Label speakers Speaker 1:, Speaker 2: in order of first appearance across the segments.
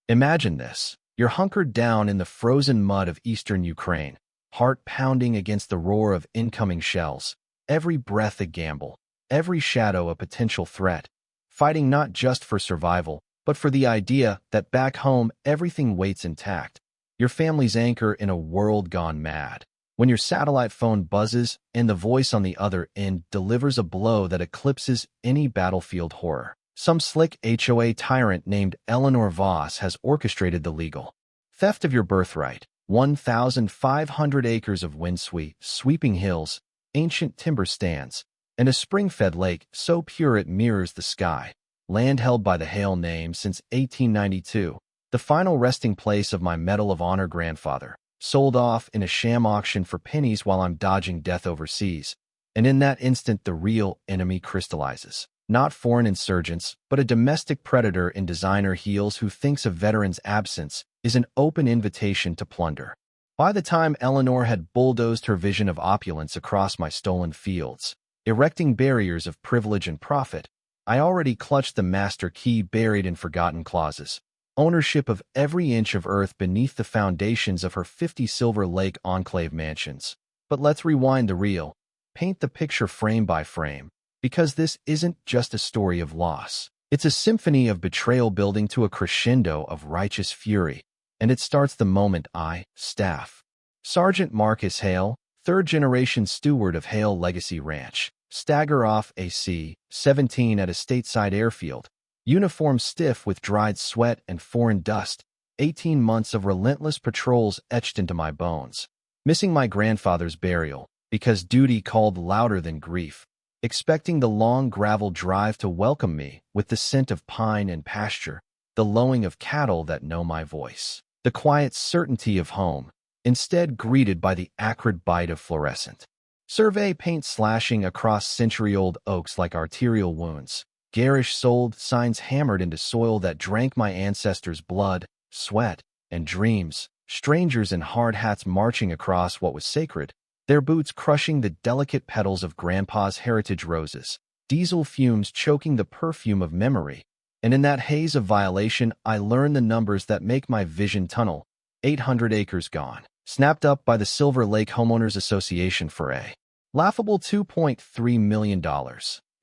Speaker 1: Imagine this. You're hunkered down in the frozen mud of eastern Ukraine, heart pounding against the roar of incoming shells, every breath a gamble, every shadow a potential threat, fighting not just for survival, but for the idea that back home everything waits intact, your family's anchor in a world gone mad. When your satellite phone buzzes and the voice on the other end delivers a blow that eclipses any battlefield horror. Some slick HOA tyrant named Eleanor Voss has orchestrated the legal theft of your birthright. 1,500 acres of windswept, sweeping hills, ancient timber stands, and a spring-fed lake so pure it mirrors the sky. Land held by the Hale name since 1892, the final resting place of my Medal of Honor grandfather, sold off in a sham auction for pennies while I'm dodging death overseas. And in that instant, the real enemy crystallizes. Not foreign insurgents, but a domestic predator in designer heels who thinks a veteran's absence is an open invitation to plunder. By the time Eleanor had bulldozed her vision of opulence across my stolen fields, erecting barriers of privilege and profit, I already clutched the master key buried in forgotten clauses. Ownership of every inch of earth beneath the foundations of her 50 Silver Lake enclave mansions. But let's rewind the reel, paint the picture frame by frame. Because this isn't just a story of loss. It's a symphony of betrayal building to a crescendo of righteous fury, and it starts the moment I, staff, Sergeant Marcus Hale, third-generation steward of Hale Legacy Ranch, stagger off a C-17 at a stateside airfield, uniform stiff with dried sweat and foreign dust, 18 months of relentless patrols etched into my bones, missing my grandfather's burial, because duty called louder than grief, expecting the long gravel drive to welcome me with the scent of pine and pasture, the lowing of cattle that know my voice, the quiet certainty of home, instead greeted by the acrid bite of fluorescent survey paint slashing across century-old oaks like arterial wounds, garish-souled signs hammered into soil that drank my ancestors' blood, sweat, and dreams, strangers in hard hats marching across what was sacred, their boots crushing the delicate petals of Grandpa's heritage roses, diesel fumes choking the perfume of memory. And in that haze of violation, I learned the numbers that make my vision tunnel. 800 acres gone, snapped up by the Silver Lake Homeowners Association for a laughable $2.3 million.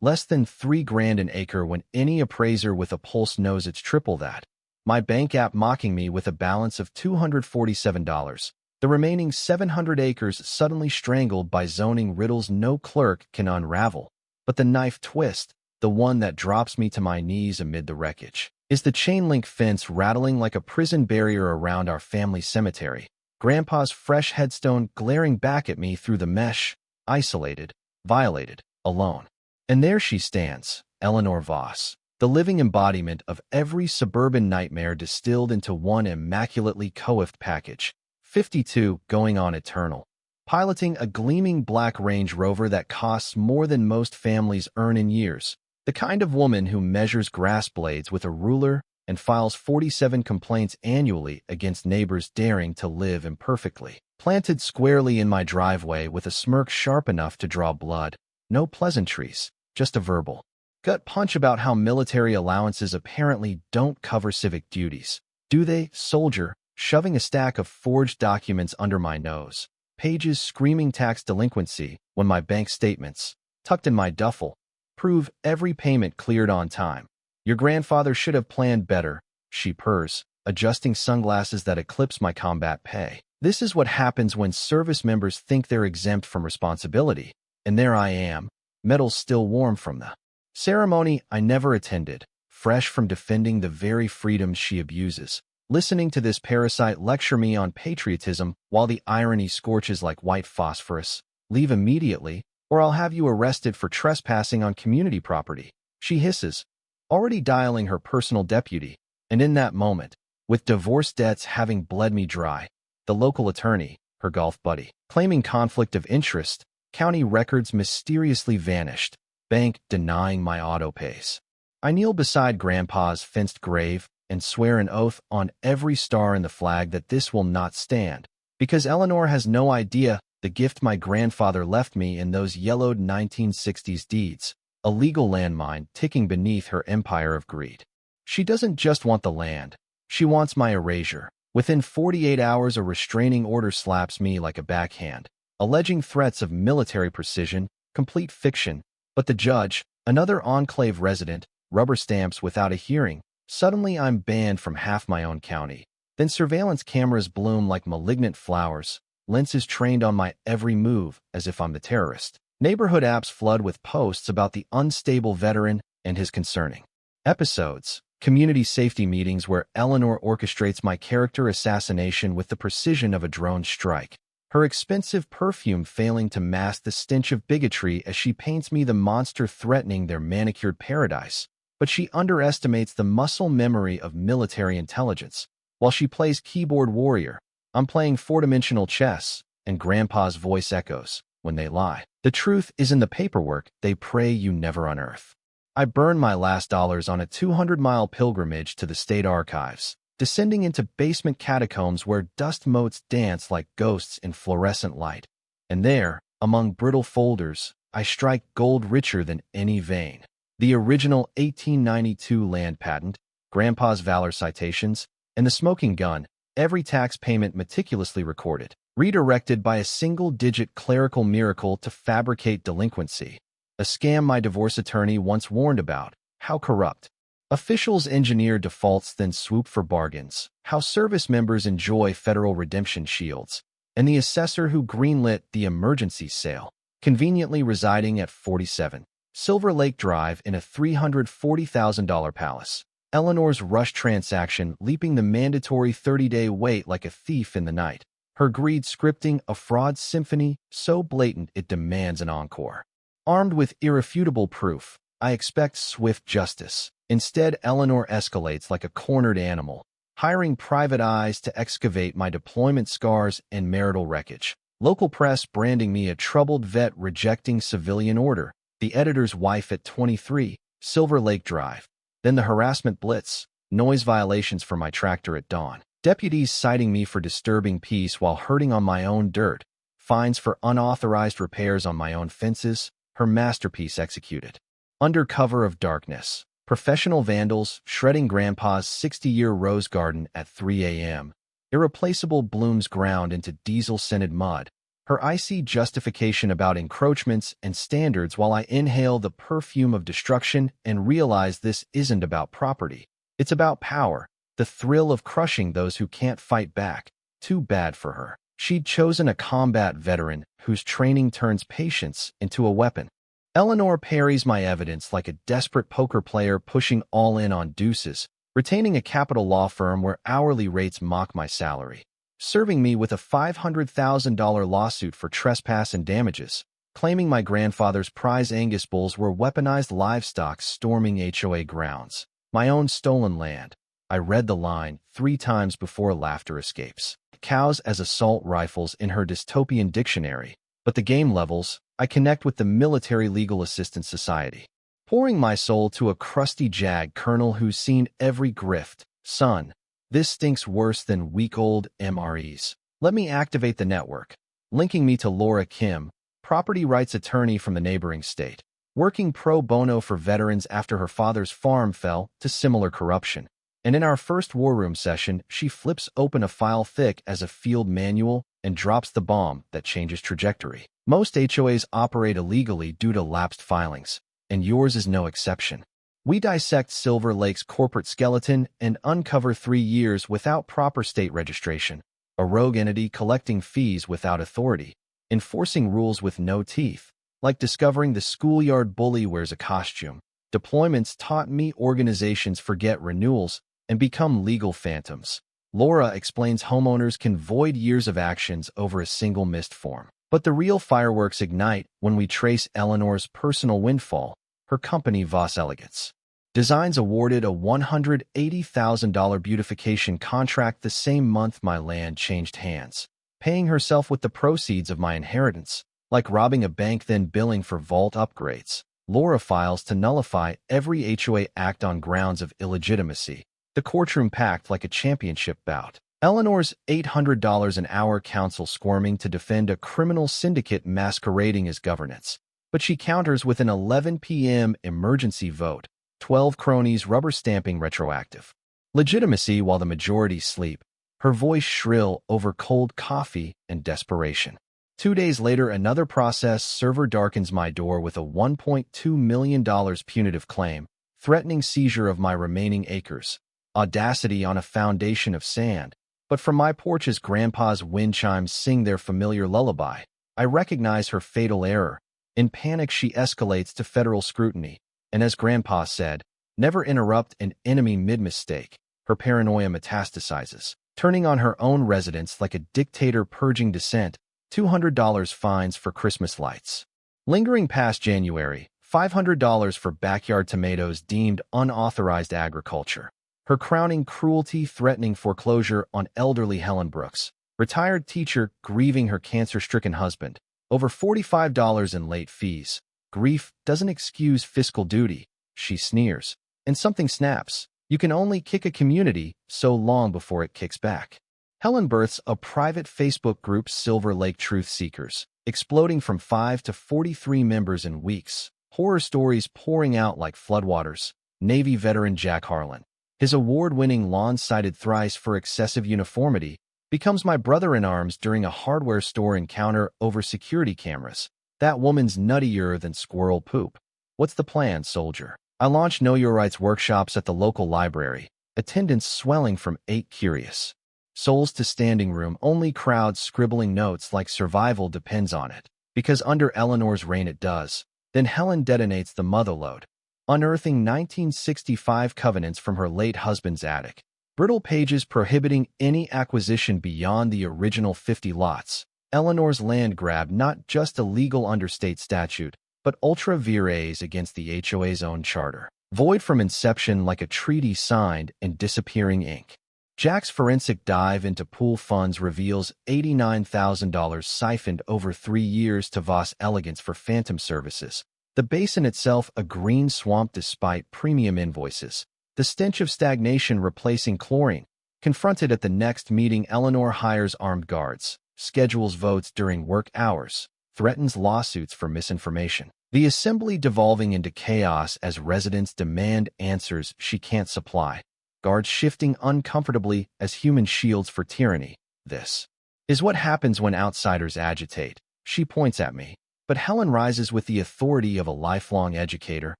Speaker 1: Less than $3,000 an acre when any appraiser with a pulse knows it's triple that. My bank app mocking me with a balance of $247. The remaining 700 acres suddenly strangled by zoning riddles no clerk can unravel. But the knife twist, the one that drops me to my knees amid the wreckage, is the chain-link fence rattling like a prison barrier around our family cemetery. Grandpa's fresh headstone glaring back at me through the mesh, isolated, violated, alone. And there she stands, Eleanor Voss, the living embodiment of every suburban nightmare distilled into one immaculately coiffed package. 52, going on eternal, piloting a gleaming black Range Rover that costs more than most families earn in years, the kind of woman who measures grass blades with a ruler and files 47 complaints annually against neighbors daring to live imperfectly, planted squarely in my driveway with a smirk sharp enough to draw blood, no pleasantries, just a verbal gut punch about how military allowances apparently don't cover civic duties. Do they, soldier? Shoving a stack of forged documents under my nose, pages screaming tax delinquency when my bank statements, tucked in my duffel, prove every payment cleared on time. Your grandfather should have planned better, she purrs, adjusting sunglasses that eclipse my combat pay. This is what happens when service members think they're exempt from responsibility, and there I am, medals still warm from the ceremony I never attended, fresh from defending the very freedoms she abuses. Listening to this parasite lecture me on patriotism while the irony scorches like white phosphorus. Leave immediately, or I'll have you arrested for trespassing on community property, she hisses, already dialing her personal deputy. And in that moment, with divorce debts having bled me dry, the local attorney, her golf buddy, claiming conflict of interest, county records mysteriously vanished, bank denying my auto pays. I kneel beside Grandpa's fenced grave, and swear an oath on every star in the flag that this will not stand, because Eleanor has no idea the gift my grandfather left me in those yellowed 1960s deeds, a legal landmine ticking beneath her empire of greed. She doesn't just want the land, She wants my erasure. Within 48 hours, a restraining order slaps me like a backhand, alleging threats of military precision, complete fiction. But the judge, another enclave resident, rubber stamps without a hearing. Suddenly I'm banned from half my own county. Then surveillance cameras bloom like malignant flowers, lenses trained on my every move as if I'm the terrorist. Neighborhood apps flood with posts about the unstable veteran and his concerning episodes. Community safety meetings where Eleanor orchestrates my character assassination with the precision of a drone strike. Her expensive perfume failing to mask the stench of bigotry as she paints me the monster threatening their manicured paradise. But she underestimates the muscle memory of military intelligence. While she plays keyboard warrior, I'm playing four-dimensional chess, and Grandpa's voice echoes when they lie. The truth is in the paperwork they pray you never unearth. I burned my last dollars on a 200-mile pilgrimage to the state archives, descending into basement catacombs where dust motes dance like ghosts in fluorescent light. And there, among brittle folders, I strike gold richer than any vein. The original 1892 land patent, Grandpa's valor citations, and the smoking gun, every tax payment meticulously recorded, redirected by a single-digit clerical miracle to fabricate delinquency. A scam my divorce attorney once warned about. How corrupt. Officials engineer defaults then swoop for bargains. How service members enjoy federal redemption shields. And the assessor who greenlit the emergency sale, conveniently residing at 47 Silver Lake Drive in a $340,000 palace. Eleanor's rush transaction leaping the mandatory 30-day wait like a thief in the night. Her greed scripting a fraud symphony so blatant it demands an encore. Armed with irrefutable proof, I expect swift justice. Instead, Eleanor escalates like a cornered animal, hiring private eyes to excavate my deployment scars and marital wreckage. Local press branding me a troubled vet rejecting civilian order. The editor's wife at 23 Silver Lake Drive. Then the harassment blitz, noise violations for my tractor at dawn. Deputies citing me for disturbing peace while hurting on my own dirt. Fines for unauthorized repairs on my own fences. Her masterpiece executed. Under cover of darkness. Professional vandals shredding Grandpa's 60-year rose garden at 3 a.m. Irreplaceable blooms ground into diesel-scented mud. Her icy justification about encroachments and standards while I inhale the perfume of destruction and realize this isn't about property. It's about power, the thrill of crushing those who can't fight back. Too bad for her. She'd chosen a combat veteran whose training turns patience into a weapon. Eleanor parries my evidence like a desperate poker player pushing all in on deuces, retaining a capital law firm where hourly rates mock my salary, serving me with a $500,000 lawsuit for trespass and damages, claiming my grandfather's prize Angus bulls were weaponized livestock storming HOA grounds, my own stolen land. I read the line 3 times before laughter escapes. Cows as assault rifles in her dystopian dictionary, but the game levels, I connect with the Military Legal Assistance Society, pouring my soul to a crusty JAG colonel who's seen every grift. Son, this stinks worse than week-old MREs. Let me activate the network, linking me to Laura Kim, property rights attorney from the neighboring state, working pro bono for veterans after her father's farm fell to similar corruption. And in our first war room session, she flips open a file thick as a field manual and drops the bomb that changes trajectory. Most HOAs operate illegally due to lapsed filings, and yours is no exception. We dissect Silver Lake's corporate skeleton and uncover 3 years without proper state registration, a rogue entity collecting fees without authority, enforcing rules with no teeth, like discovering the schoolyard bully wears a costume. Deployments taught me organizations forget renewals and become legal phantoms. Laura explains homeowners can void years of actions over a single missed form. But the real fireworks ignite when we trace Eleanor's personal windfall, her company Voss Elegance. Designs awarded a $180,000 beautification contract the same month my land changed hands, paying herself with the proceeds of my inheritance, like robbing a bank then billing for vault upgrades. Laura files to nullify every HOA act on grounds of illegitimacy. The courtroom packed like a championship bout. Eleanor's $800 an hour counsel squirming to defend a criminal syndicate masquerading as governance. But she counters with an 11 p.m. emergency vote, 12 cronies rubber stamping retroactive. Legitimacy while the majority sleep, her voice shrill over cold coffee and desperation. 2 days later, another process server darkens my door with a $1.2 million punitive claim, threatening seizure of my remaining acres. Audacity on a foundation of sand. But from my porch as Grandpa's wind chimes sing their familiar lullaby, I recognize her fatal error. In panic, she escalates to federal scrutiny. And as Grandpa said, never interrupt an enemy mid-mistake. Her paranoia metastasizes, turning on her own residents like a dictator purging dissent. $200 fines for Christmas lights. Lingering past January, $500 for backyard tomatoes deemed unauthorized agriculture. Her crowning cruelty threatening foreclosure on elderly Helen Brooks, retired teacher grieving her cancer-stricken husband. Over $45 in late fees. Grief doesn't excuse fiscal duty, she sneers. And something snaps. You can only kick a community so long before it kicks back. Helen births a private Facebook group, Silver Lake Truth Seekers, exploding from 5 to 43 members in weeks. Horror stories pouring out like floodwaters. Navy veteran Jack Harlan, his award-winning lawn cited thrice for excessive uniformity, becomes my brother-in-arms during a hardware store encounter over security cameras. That woman's nuttier than squirrel poop. What's the plan, soldier? I launch Know Your Rights workshops at the local library, attendance swelling from 8 curious souls to standing room only crowds scribbling notes like survival depends on it. Because under Eleanor's reign it does. Then Helen detonates the motherlode, unearthing 1965 covenants from her late husband's attic. Brittle pages prohibiting any acquisition beyond the original 50 lots. Eleanor's land grab not just illegal under state statute, but ultra vires against the HOA's own charter. Void from inception like a treaty signed in disappearing ink. Jack's forensic dive into pool funds reveals $89,000 siphoned over 3 years to Voss Elegance for phantom services. The basin itself a green swamp despite premium invoices. The stench of stagnation replacing chlorine. Confronted at the next meeting, Eleanor hires armed guards, schedules votes during work hours, threatens lawsuits for misinformation. The assembly devolving into chaos as residents demand answers she can't supply. Guards shifting uncomfortably as human shields for tyranny. This is what happens when outsiders agitate. She points at me. But Helen rises with the authority of a lifelong educator.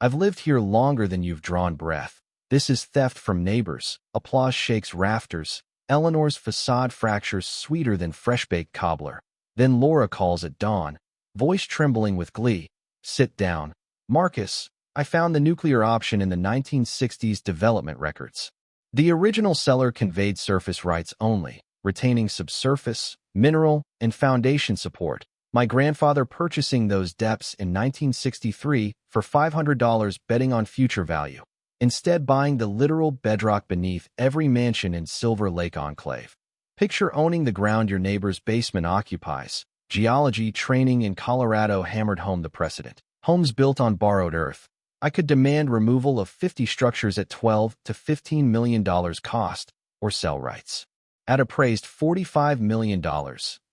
Speaker 1: I've lived here longer than you've drawn breath. This is theft from neighbors. Applause shakes rafters. Eleanor's facade fractures sweeter than fresh-baked cobbler. Then Laura calls at dawn, voice trembling with glee. Sit down. Marcus, I found the nuclear option in the 1960s development records. The original seller conveyed surface rights only, retaining subsurface, mineral, and foundation support. My grandfather purchasing those depths in 1963 for $500 betting on future value. Instead buying the literal bedrock beneath every mansion in Silver Lake Enclave. Picture owning the ground your neighbor's basement occupies. Geology training in Colorado hammered home the precedent. Homes built on borrowed earth. I could demand removal of 50 structures at $12 to $15 million cost, or sell rights. At appraised $45 million,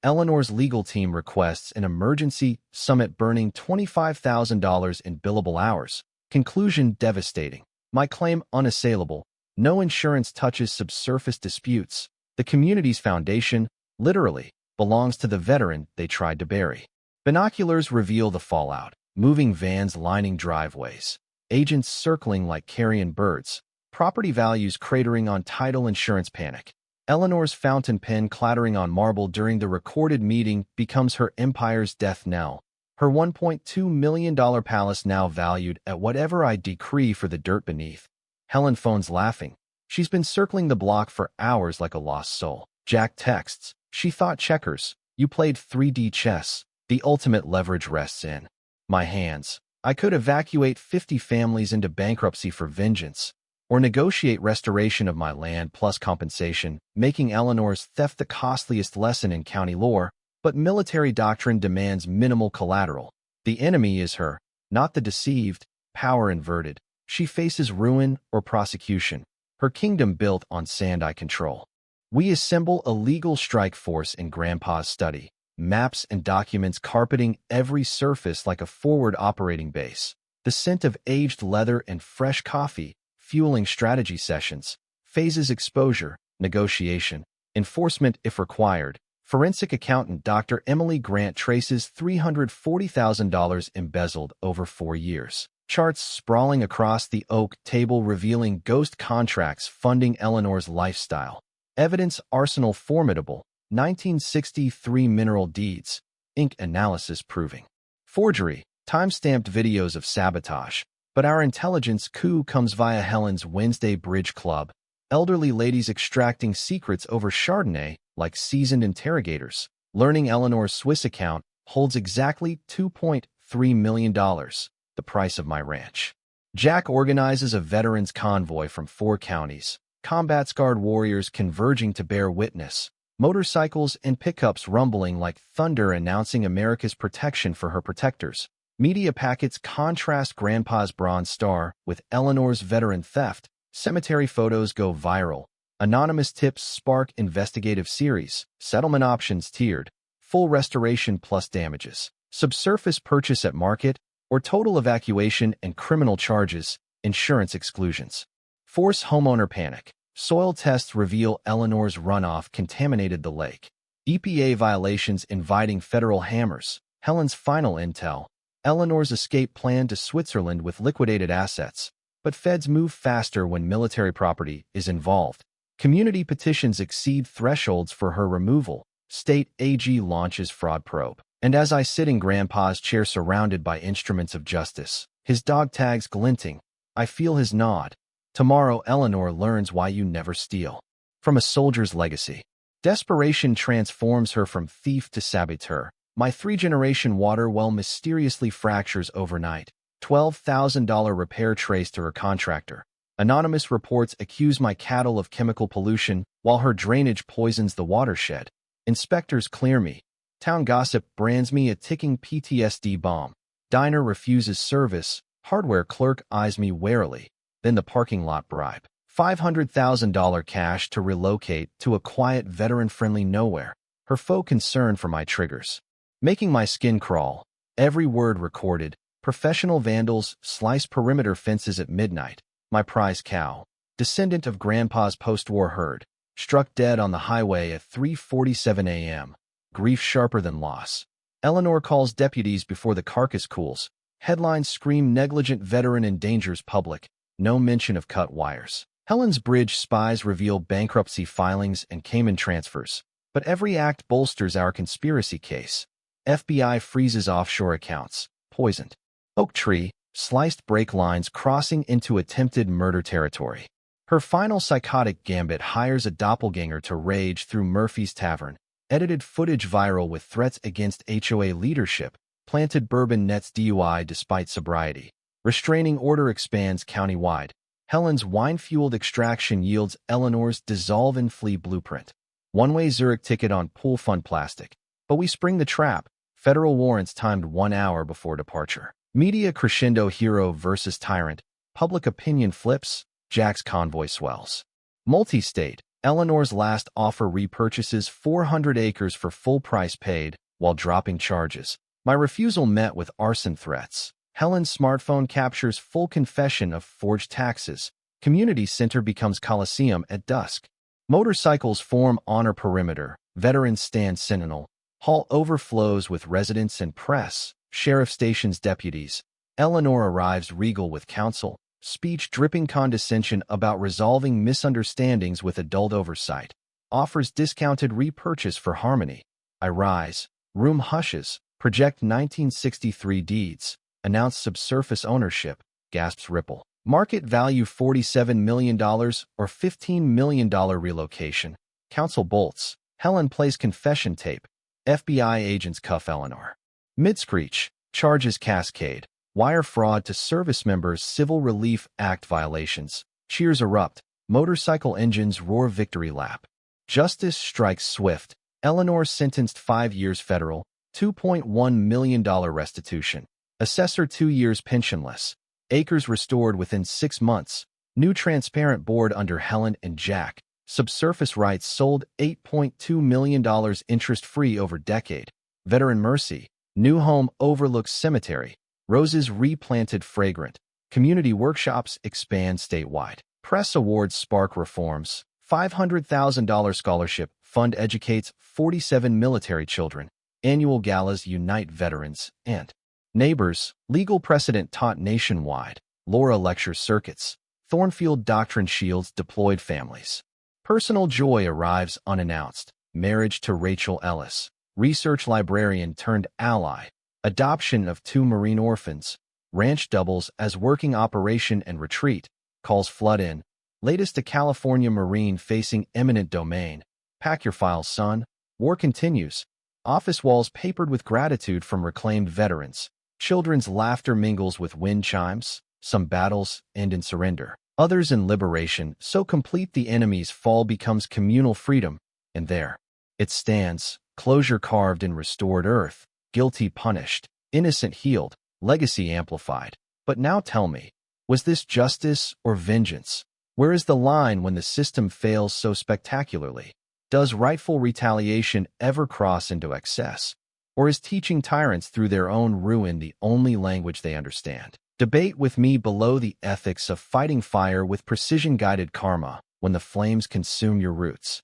Speaker 1: Eleanor's legal team requests an emergency summit burning $25,000 in billable hours. Conclusion devastating. My claim unassailable. No insurance touches subsurface disputes. The community's foundation, literally, belongs to the veteran they tried to bury. Binoculars reveal the fallout. Moving vans lining driveways. Agents circling like carrion birds. Property values cratering on title insurance panic. Eleanor's fountain pen clattering on marble during the recorded meeting becomes her empire's death knell. Her $1.2 million palace now valued at whatever I decree for the dirt beneath. Helen phones laughing. She's been circling the block for hours like a lost soul. Jack texts. She thought checkers. You played 3D chess. The ultimate leverage rests in my hands. I could evacuate 50 families into bankruptcy for vengeance, or negotiate restoration of my land plus compensation, making Eleanor's theft the costliest lesson in county lore. But military doctrine demands minimal collateral. The enemy is her, not the deceived, power inverted. She faces ruin or prosecution. Her kingdom built on sand I control. We assemble a legal strike force in Grandpa's study, maps and documents carpeting every surface like a forward operating base. The scent of aged leather and fresh coffee, fueling strategy sessions. Phases: exposure, negotiation, enforcement if required. Forensic accountant Dr. Emily Grant traces $340,000 embezzled over 4 years. Charts sprawling across the oak table revealing ghost contracts funding Eleanor's lifestyle. Evidence arsenal formidable. 1963 mineral deeds. Ink analysis proving forgery. Time-stamped videos of sabotage. But our intelligence coup comes via Helen's Wednesday Bridge Club. Elderly ladies extracting secrets over Chardonnay like seasoned interrogators. Learning Eleanor's Swiss account holds exactly $2.3 million, the price of my ranch. Jack organizes a veterans convoy from 4 counties. Combat-scarred warriors converging to bear witness. Motorcycles and pickups rumbling like thunder announcing America's protection for her protectors. Media packets contrast Grandpa's Bronze Star with Eleanor's veteran theft. Cemetery photos go viral. Anonymous tips spark investigative series. Settlement options tiered. Full restoration plus damages. Subsurface purchase at market or total evacuation and criminal charges. Insurance exclusions. Force homeowner panic. Soil tests reveal Eleanor's runoff contaminated the lake. EPA violations inviting federal hammers. Helen's final intel. Eleanor's escape plan to Switzerland with liquidated assets. But feds move faster when military property is involved. Community petitions exceed thresholds for her removal. State AG launches fraud probe. And as I sit in Grandpa's chair surrounded by instruments of justice, his dog tags glinting, I feel his nod. Tomorrow Eleanor learns why you never steal. From a soldier's legacy. Desperation transforms her from thief to saboteur. My 3-generation water well mysteriously fractures overnight. $12,000 repair traced to her contractor. Anonymous reports accuse my cattle of chemical pollution while her drainage poisons the watershed. Inspectors clear me. Town gossip brands me a ticking PTSD bomb. Diner refuses service. Hardware clerk eyes me warily. Then the parking lot bribe. $500,000 cash to relocate to a quiet veteran-friendly nowhere. Her faux concern for my triggers. Making my skin crawl. Every word recorded. Professional vandals slice perimeter fences at midnight. My prize cow, descendant of Grandpa's post-war herd, struck dead on the highway at 3:47 a.m. Grief sharper than loss. Eleanor calls deputies before the carcass cools. Headlines scream negligent veteran endangers public. No mention of cut wires. Helen's Bridge spies reveal bankruptcy filings and Cayman transfers. But every act bolsters our conspiracy case. FBI freezes offshore accounts. Poisoned. Oak tree, sliced brake lines crossing into attempted murder territory. Her final psychotic gambit hires a doppelganger to rage through Murphy's Tavern. Edited footage viral with threats against HOA leadership. Planted bourbon nets DUI despite sobriety. Restraining order expands countywide. Helen's wine-fueled extraction yields Eleanor's dissolve and flee blueprint. One-way Zurich ticket on pool fund plastic. But we spring the trap. Federal warrants timed 1 hour before departure. Media crescendo hero versus tyrant. Public opinion flips. Jack's convoy swells. Multi-state. Eleanor's last offer repurchases 400 acres for full price paid while dropping charges. My refusal met with arson threats. Helen's smartphone captures full confession of forged taxes. Community center becomes coliseum at dusk. Motorcycles form honor perimeter. Veterans stand sentinel. Hall overflows with residents and press. Sheriff stations deputies. Eleanor arrives regal with counsel. Speech dripping condescension about resolving misunderstandings with adult oversight. Offers discounted repurchase for harmony. I rise. Room hushes. Project 1963 deeds. Announce subsurface ownership. Gasps ripple. Market value $47 million or $15 million relocation. Counsel bolts. Helen plays confession tape. FBI agents cuff Eleanor. Mid-screech. Charges cascade. Wire fraud to service members. Civil Relief Act violations. Cheers erupt. Motorcycle engines roar victory lap. Justice strikes swift. Eleanor sentenced 5 years federal. $2.1 million restitution. Assessor 2 years pensionless. Acres restored within 6 months. New transparent board under Helen and Jack. Subsurface rights sold $8.2 million interest-free over decade. Veteran mercy. New home overlooks cemetery. Roses replanted fragrant. Community workshops expand statewide. Press awards spark reforms. $500,000 scholarship fund educates 47 military children. Annual galas unite veterans and neighbors. Legal precedent taught nationwide. Laura lecture circuits. Thornfield doctrine shields deployed families. Personal joy arrives unannounced. Marriage to Rachel Ellis. Research librarian turned ally. Adoption of 2 Marine orphans. Ranch doubles as working operation and retreat. Calls flood in. Latest to California Marine facing eminent domain. Pack your files, son. War continues. Office walls papered with gratitude from reclaimed veterans. Children's laughter mingles with wind chimes. Some battles end in surrender. Others in liberation, so complete the enemy's fall becomes communal freedom. And there it stands, closure carved in restored earth. Guilty punished, innocent healed, legacy amplified. But now tell me, was this justice or vengeance? Where is the line when the system fails so spectacularly? Does rightful retaliation ever cross into excess? Or is teaching tyrants through their own ruin the only language they understand? Debate with me below the ethics of fighting fire with precision-guided karma when the flames consume your roots.